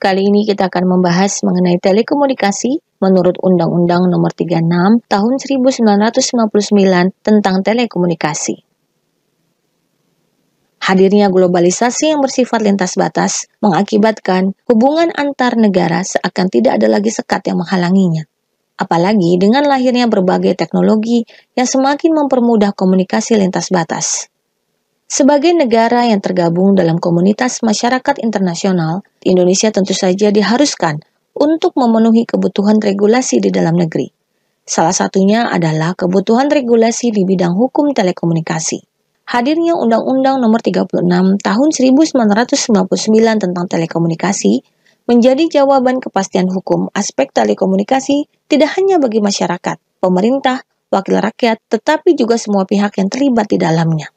Kali ini kita akan membahas mengenai telekomunikasi menurut Undang-Undang Nomor 36 Tahun 1999 tentang telekomunikasi. Hadirnya globalisasi yang bersifat lintas batas mengakibatkan hubungan antar negara seakan tidak ada lagi sekat yang menghalanginya. Apalagi dengan lahirnya berbagai teknologi yang semakin mempermudah komunikasi lintas batas. Sebagai negara yang tergabung dalam komunitas masyarakat internasional, Indonesia tentu saja diharuskan untuk memenuhi kebutuhan regulasi di dalam negeri. Salah satunya adalah kebutuhan regulasi di bidang hukum telekomunikasi. Hadirnya Undang-Undang Nomor 36 Tahun 1999 tentang telekomunikasi menjadi jawaban kepastian hukum aspek telekomunikasi tidak hanya bagi masyarakat, pemerintah, wakil rakyat, tetapi juga semua pihak yang terlibat di dalamnya.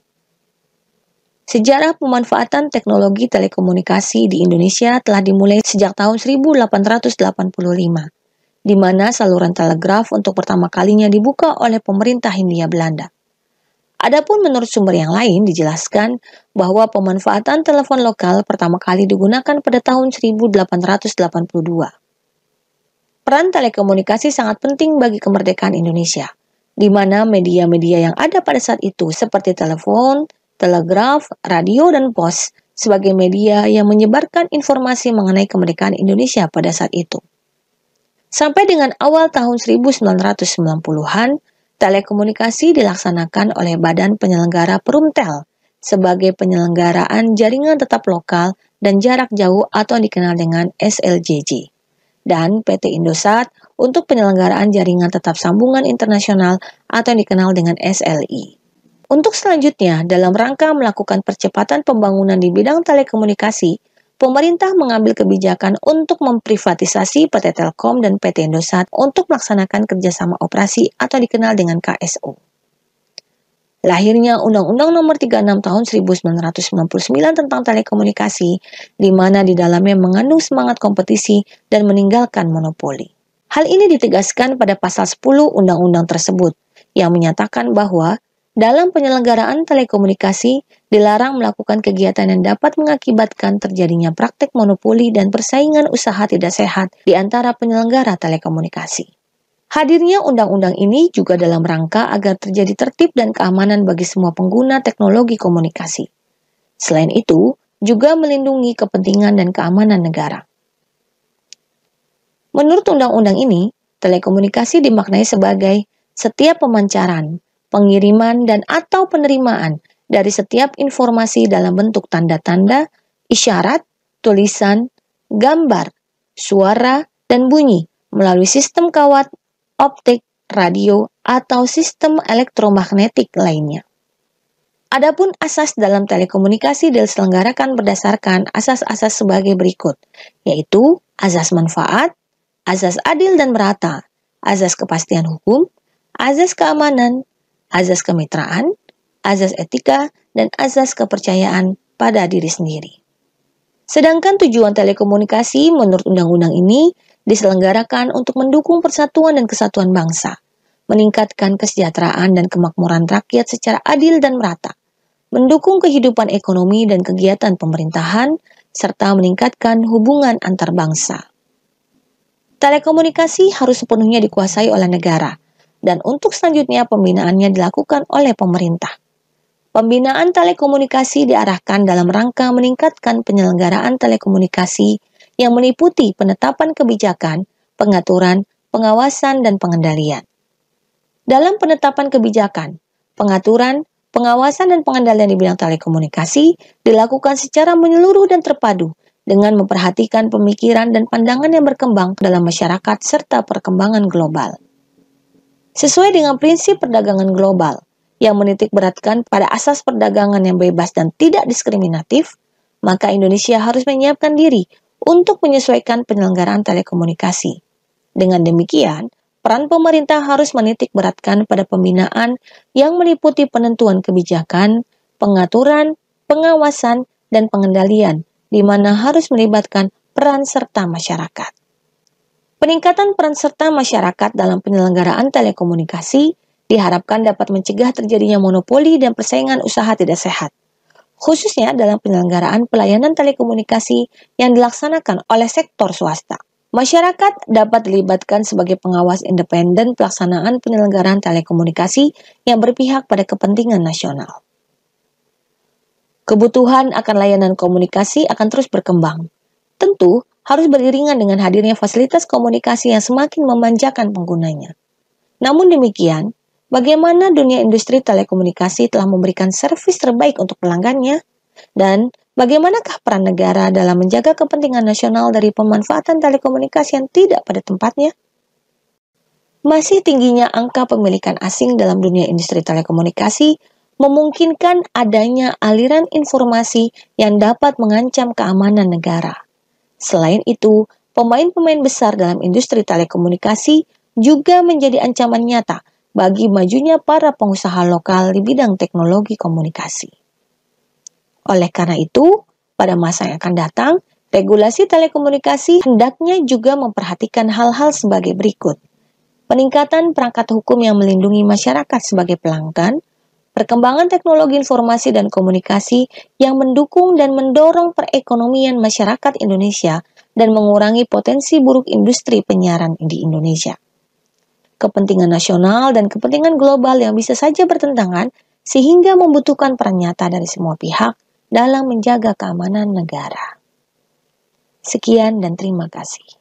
Sejarah pemanfaatan teknologi telekomunikasi di Indonesia telah dimulai sejak tahun 1885, di mana saluran telegraf untuk pertama kalinya dibuka oleh pemerintah Hindia Belanda. Adapun menurut sumber yang lain dijelaskan bahwa pemanfaatan telepon lokal pertama kali digunakan pada tahun 1882. Peran telekomunikasi sangat penting bagi kemerdekaan Indonesia, di mana media-media yang ada pada saat itu seperti telepon, telegraf, radio, dan pos sebagai media yang menyebarkan informasi mengenai kemerdekaan Indonesia pada saat itu. Sampai dengan awal tahun 1990-an, telekomunikasi dilaksanakan oleh Badan Penyelenggara Perumtel sebagai penyelenggaraan jaringan tetap lokal dan jarak jauh atau dikenal dengan SLJJ, dan PT Indosat untuk penyelenggaraan jaringan tetap sambungan internasional atau dikenal dengan SLI. Untuk selanjutnya, dalam rangka melakukan percepatan pembangunan di bidang telekomunikasi, pemerintah mengambil kebijakan untuk memprivatisasi PT Telkom dan PT Indosat untuk melaksanakan kerjasama operasi atau dikenal dengan KSO. Lahirnya Undang-Undang Nomor 36 Tahun 1999 tentang telekomunikasi, di mana di dalamnya mengandung semangat kompetisi dan meninggalkan monopoli. Hal ini ditegaskan pada pasal 10 Undang-Undang tersebut, yang menyatakan bahwa dalam penyelenggaraan telekomunikasi, dilarang melakukan kegiatan yang dapat mengakibatkan terjadinya praktek monopoli dan persaingan usaha tidak sehat di antara penyelenggara telekomunikasi. Hadirnya undang-undang ini juga dalam rangka agar terjadi tertib dan keamanan bagi semua pengguna teknologi komunikasi. Selain itu, juga melindungi kepentingan dan keamanan negara. Menurut undang-undang ini, telekomunikasi dimaknai sebagai setiap pemancaran, pengiriman dan atau penerimaan dari setiap informasi dalam bentuk tanda-tanda, isyarat, tulisan, gambar, suara, dan bunyi melalui sistem kawat, optik, radio, atau sistem elektromagnetik lainnya. Adapun asas dalam telekomunikasi diselenggarakan berdasarkan asas-asas sebagai berikut, yaitu asas manfaat, asas adil dan merata, asas kepastian hukum, asas keamanan, azas kemitraan, azas etika, dan azas kepercayaan pada diri sendiri. Sedangkan tujuan telekomunikasi menurut undang-undang ini diselenggarakan untuk mendukung persatuan dan kesatuan bangsa, meningkatkan kesejahteraan dan kemakmuran rakyat secara adil dan merata, mendukung kehidupan ekonomi dan kegiatan pemerintahan, serta meningkatkan hubungan antar bangsa. Telekomunikasi harus sepenuhnya dikuasai oleh negara, dan untuk selanjutnya pembinaannya dilakukan oleh pemerintah. Pembinaan telekomunikasi diarahkan dalam rangka meningkatkan penyelenggaraan telekomunikasi yang meliputi penetapan kebijakan, pengaturan, pengawasan, dan pengendalian. Dalam penetapan kebijakan, pengaturan, pengawasan, dan pengendalian di bidang telekomunikasi dilakukan secara menyeluruh dan terpadu dengan memperhatikan pemikiran dan pandangan yang berkembang dalam masyarakat serta perkembangan global. Sesuai dengan prinsip perdagangan global yang menitikberatkan pada asas perdagangan yang bebas dan tidak diskriminatif, maka Indonesia harus menyiapkan diri untuk menyesuaikan penyelenggaraan telekomunikasi. Dengan demikian, peran pemerintah harus menitikberatkan pada pembinaan yang meliputi penentuan kebijakan, pengaturan, pengawasan, dan pengendalian, di mana harus melibatkan peran serta masyarakat. Peningkatan peran serta masyarakat dalam penyelenggaraan telekomunikasi diharapkan dapat mencegah terjadinya monopoli dan persaingan usaha tidak sehat. khususnya dalam penyelenggaraan pelayanan telekomunikasi yang dilaksanakan oleh sektor swasta. Masyarakat dapat dilibatkan sebagai pengawas independen pelaksanaan penyelenggaraan telekomunikasi yang berpihak pada kepentingan nasional. Kebutuhan akan layanan komunikasi akan terus berkembang. Tentu, harus beriringan dengan hadirnya fasilitas komunikasi yang semakin memanjakan penggunanya. Namun demikian, bagaimana dunia industri telekomunikasi telah memberikan servis terbaik untuk pelanggannya? Dan bagaimanakah peran negara dalam menjaga kepentingan nasional dari pemanfaatan telekomunikasi yang tidak pada tempatnya? Masih tingginya angka pemilikan asing dalam dunia industri telekomunikasi memungkinkan adanya aliran informasi yang dapat mengancam keamanan negara. Selain itu, pemain-pemain besar dalam industri telekomunikasi juga menjadi ancaman nyata bagi majunya para pengusaha lokal di bidang teknologi komunikasi. Oleh karena itu, pada masa yang akan datang, regulasi telekomunikasi hendaknya juga memperhatikan hal-hal sebagai berikut. Peningkatan perangkat hukum yang melindungi masyarakat sebagai pelanggan, perkembangan teknologi informasi dan komunikasi yang mendukung dan mendorong perekonomian masyarakat Indonesia dan mengurangi potensi buruk industri penyiaran di Indonesia. Kepentingan nasional dan kepentingan global yang bisa saja bertentangan sehingga membutuhkan peran nyata dari semua pihak dalam menjaga keamanan negara. Sekian dan terima kasih.